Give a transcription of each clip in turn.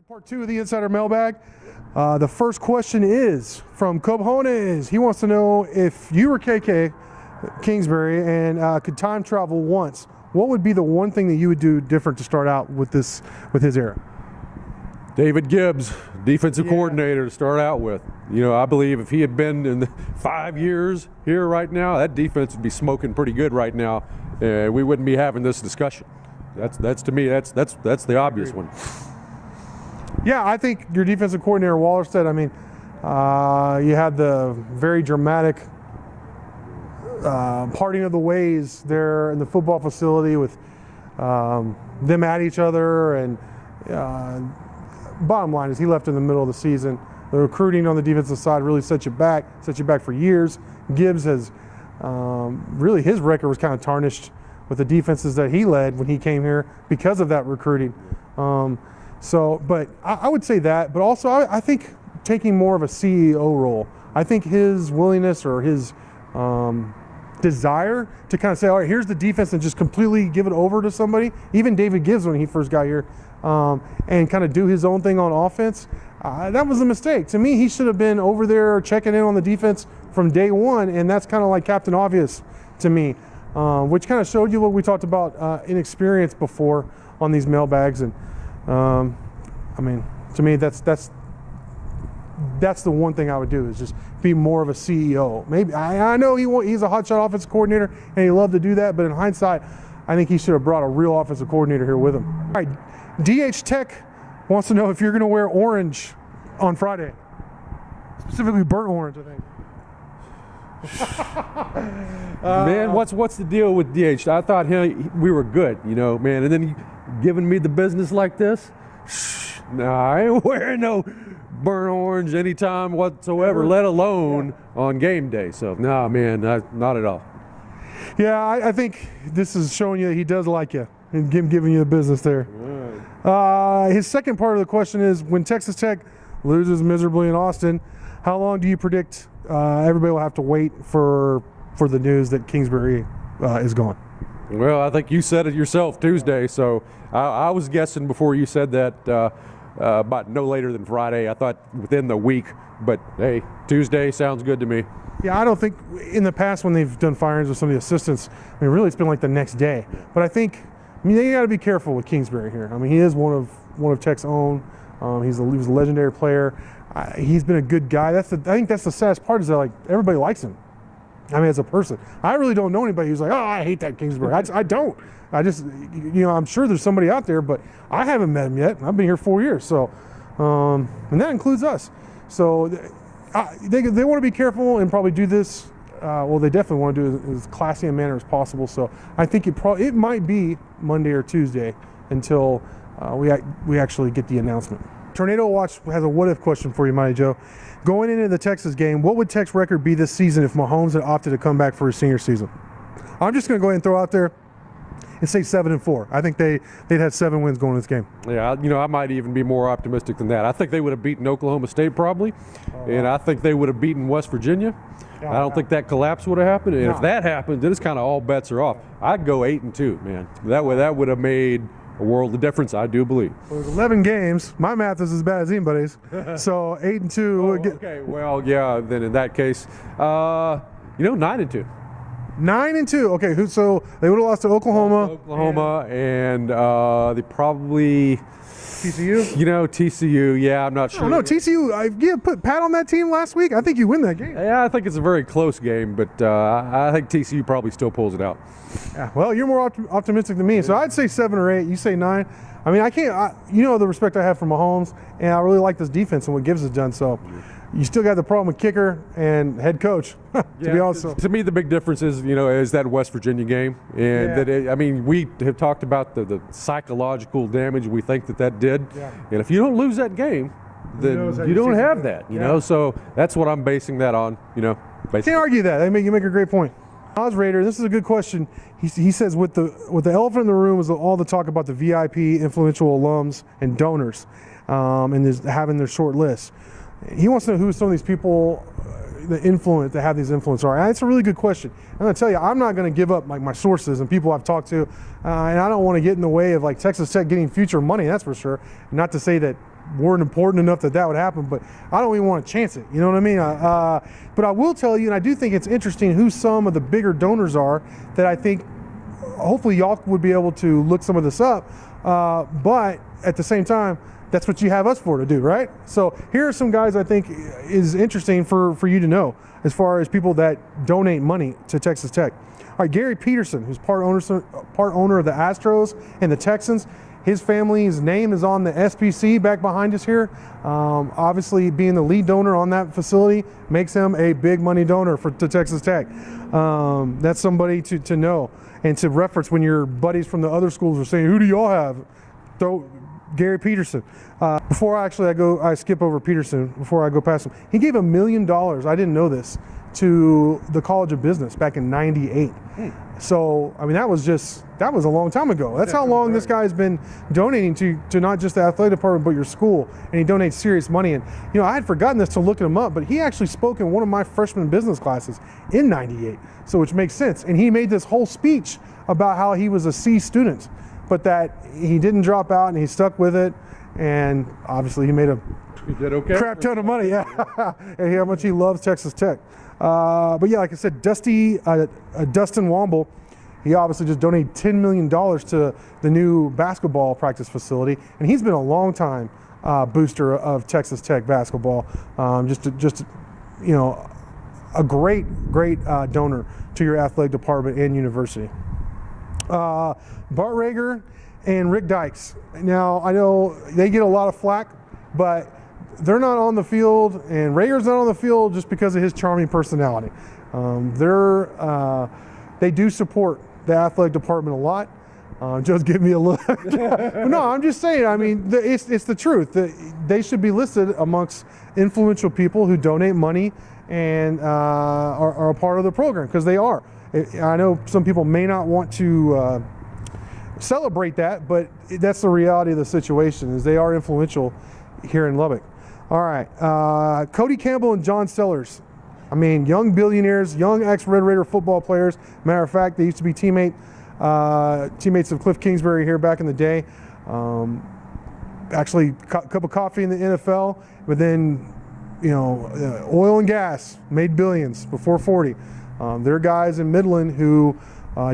Part two of the Insider Mailbag. The first question is from Cojones. He wants to know if you were KK Kingsbury and could time travel once, what would be the one thing that you would do different to start out with his era? David Gibbs, defensive coordinator to start out with. You know, I believe if he had been in the 5 years here right now, that defense would be smoking pretty good right now. We wouldn't be having this discussion. That's to me, that's the obvious one. Yeah, I think your defensive coordinator, Wallerstedt, I mean, you had the very dramatic parting of the ways there in the football facility with them at each other. And bottom line is he left in the middle of the season. The recruiting on the defensive side really set you back for years. Gibbs has really, his record was kind of tarnished with the defenses that he led when he came here because of that recruiting. But I would say that, but also I think taking more of a CEO role. I think his willingness or his desire to kind of say, all right, here's the defense and just completely give it over to somebody, even David Gibbs when he first got here, and kind of do his own thing on offense, that was a mistake. To me, he should have been over there checking in on the defense from day one, and that's kind of like Captain Obvious to me, which kind of showed you what we talked about inexperience before on these mailbags. And I mean, to me, that's the one thing I would do is just be more of a CEO. Maybe I know he's a hotshot offensive coordinator and he loved to do that, but in hindsight, I think he should have brought a real offensive coordinator here with him. All right, DH Tech wants to know if you're going to wear orange on Friday, specifically burnt orange, I think. Man, what's the deal with DH? I thought we were good, you know, man, and then he giving me the business like this. Nah, I ain't wearing no burnt orange anytime whatsoever, let alone on game day. So, nah, man, not at all. Yeah, I think this is showing you that he does like you and giving you the business there. Right. His second part of the question is, when Texas Tech loses miserably in Austin, how long do you predict everybody will have to wait for the news that Kingsbury is gone? Well, I think you said it yourself Tuesday, so I was guessing before you said that about no later than Friday. I thought within the week, but hey, Tuesday sounds good to me. Yeah, I don't think in the past when they've done firings with some of the assistants, I mean, really it's been like the next day. But I think, you got to be careful with Kingsbury here. I mean, he is one of Tech's own. He was a legendary player. He's been a good guy. I think that's the saddest part is that like everybody likes him. I mean, as a person, I really don't know anybody who's like, oh, I hate that Kingsbury. I don't. I just, I'm sure there's somebody out there, but I haven't met him yet. I've been here 4 years, so, and that includes us. So they want to be careful and probably do this. Well, they definitely want to do it as classy a manner as possible. So I think it might be Monday or Tuesday until we actually get the announcement. Tornado Watch has a what-if question for you, Mighty Joe. Going into the Texas game, what would Tech's record be this season if Mahomes had opted to come back for his senior season? I'm just going to go ahead and throw out there and say 7-4. I think they'd had 7 wins going in this game. Yeah, I might even be more optimistic than that. I think they would have beaten Oklahoma State probably, and I think they would have beaten West Virginia. I don't think that collapse would have happened. And if that happened, then it's kind of all bets are off. I'd go 8-2, man. That would have made a world of difference, I do believe. Well, there's 11 games. My math is as bad as anybody's. So 8-2. Okay, well, yeah, then in that case, 9-2. 9-2. Okay, so they would have lost to Oklahoma. And they probably TCU. TCU. Yeah, I'm not sure. No, TCU. You put Pat on that team last week. I think you win that game. Yeah, I think it's a very close game, but I think TCU probably still pulls it out. Yeah, well, you're more optimistic than me, so I'd say 7 or 8. You say 9. I mean, I can't. The respect I have for Mahomes, and I really like this defense and what Gibbs has done. So. You still got the problem with kicker and head coach, be honest. To me, the big difference is that West Virginia game. And we have talked about the psychological damage we think that did. Yeah. And if you don't lose that game, then you don't have that, you know. So that's what I'm basing that on, basically. Can't argue that. You make a great point. Oz Raider, this is a good question. He says with the elephant in the room is all the talk about the VIP influential alums and donors and having their short list. He wants to know who some of these people that have these influence are. And it's a really good question. I'm going to tell you, I'm not going to give up my sources and people I've talked to, and I don't want to get in the way of Texas Tech getting future money. That's for sure. Not to say that weren't important enough that would happen, but I don't even want to chance it. You know what I mean? But I will tell you, and I do think it's interesting who some of the bigger donors are that I think hopefully y'all would be able to look some of this up. But at the same time, that's what you have us for to do, right? So here are some guys I think is interesting for you to know as far as people that donate money to Texas Tech. All right, Gary Peterson, who's part owner of the Astros and the Texans. His family's name is on the SPC back behind us here. Obviously, being the lead donor on that facility makes him a big money donor to Texas Tech. That's somebody to know and to reference when your buddies from the other schools are saying, "Who do y'all have?" Throw Gary Peterson. Before I skip over Peterson before I go past him. He gave $1 million. I didn't know this, to the College of Business back in '98. So I mean that was a long time ago. That's how long this guy's been donating to not just the athletic department but your school, and he donates serious money. And you know, I had forgotten this to look him up, but he actually spoke in one of my freshman business classes in '98, so which makes sense. And he made this whole speech about how he was a C student, but that he didn't drop out and he stuck with it, and obviously he made a crap ton of money, yeah. And how much he loves Texas Tech. But yeah, like I said, Dustin Womble, he obviously just donated $10 million to the new basketball practice facility, and he's been a long time booster of Texas Tech basketball. Just you know, a great donor to your athletic department and university. Bart Rager and Rick Dykes. Now I know they get a lot of flack, but they're not on the field, and Rager's not on the field just because of his charming personality. They do support the athletic department a lot. Joe's giving me a look. But no, I'm just saying, I mean, it's the truth. They should be listed amongst influential people who donate money and are a part of the program, because they are. I know some people may not want to celebrate that, but that's the reality of the situation, is they are influential here in Lubbock. All right, Cody Campbell and John Sellers. I mean, young billionaires, young ex-Red Raider football players. Matter of fact, they used to be teammates of Cliff Kingsbury here back in the day. Actually, cup of coffee in the NFL, but then, you know, oil and gas, made billions before 40. There are guys in Midland who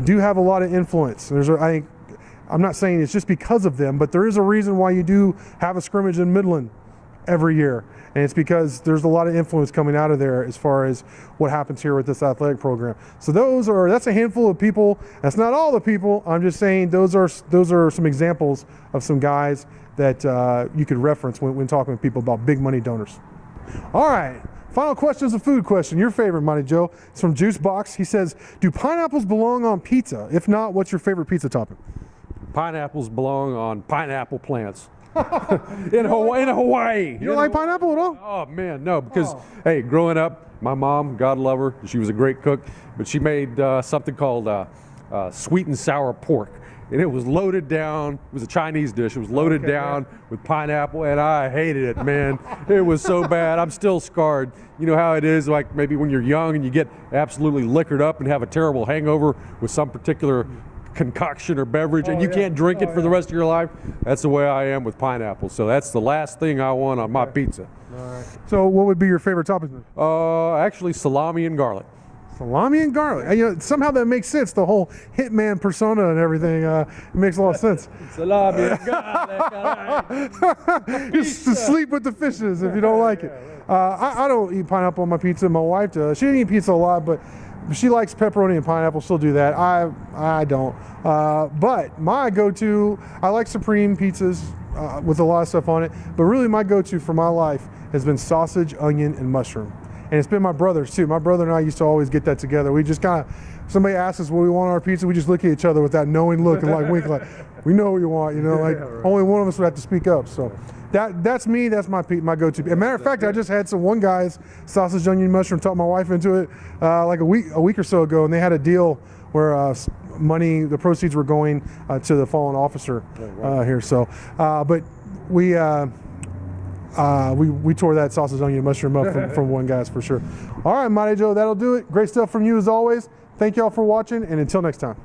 do have a lot of influence. I'm not saying it's just because of them, but there is a reason why you do have a scrimmage in Midland every year, and it's because there's a lot of influence coming out of there as far as what happens here with this athletic program. So that's a handful of people. That's not all the people. I'm just saying those are some examples of some guys that you could reference when talking to people about big money donors. All right, final question is a food question. Your favorite, Mighty Joe. It's from Juice Box. He says, "Do pineapples belong on pizza? If not, what's your favorite pizza topping?" Pineapples belong on pineapple plants. in Hawaii. You don't like pineapple at all? Oh man, no, because hey, growing up, my mom, God love her, she was a great cook, but she made something called sweet and sour pork. And it was loaded down, it was a Chinese dish, it was loaded down with pineapple, and I hated it, man. It was so bad, I'm still scarred. You know how it is, like maybe when you're young and you get absolutely liquored up and have a terrible hangover with some particular concoction or beverage, and you can't drink it for the rest of your life. That's the way I am with pineapple. So that's the last thing I want on my pizza. All right. So what would be your favorite topping? Actually, salami and garlic. Salami and garlic. You know, somehow that makes sense. The whole hitman persona and everything. It makes a lot of sense. Salami and garlic. Just to sleep with the fishes if you don't like it. I don't eat pineapple on my pizza. My wife does. She didn't eat pizza a lot, but she likes pepperoni and pineapple. She'll do that. I don't. But my go-to, I like Supreme pizzas with a lot of stuff on it. But really, my go-to for my life has been sausage, onion, and mushroom. And it's been my brother's too. My brother and I used to always get that together. We just kind of, somebody asks us what we want on our pizza, we just look at each other with that knowing look and like wink, like we know what you want. You know, like only one of us would have to speak up. So that's me. That's my go-to. As a matter of fact, I just had one guy's sausage, onion, mushroom. Talked my wife into it like a week or so ago, and they had a deal where the proceeds were going to the fallen officer here. So, but we tore that sausage, onion, mushroom up from one guy's for sure. All right, Mighty Joe, that'll do it. Great stuff from you as always. Thank y'all for watching, and until next time.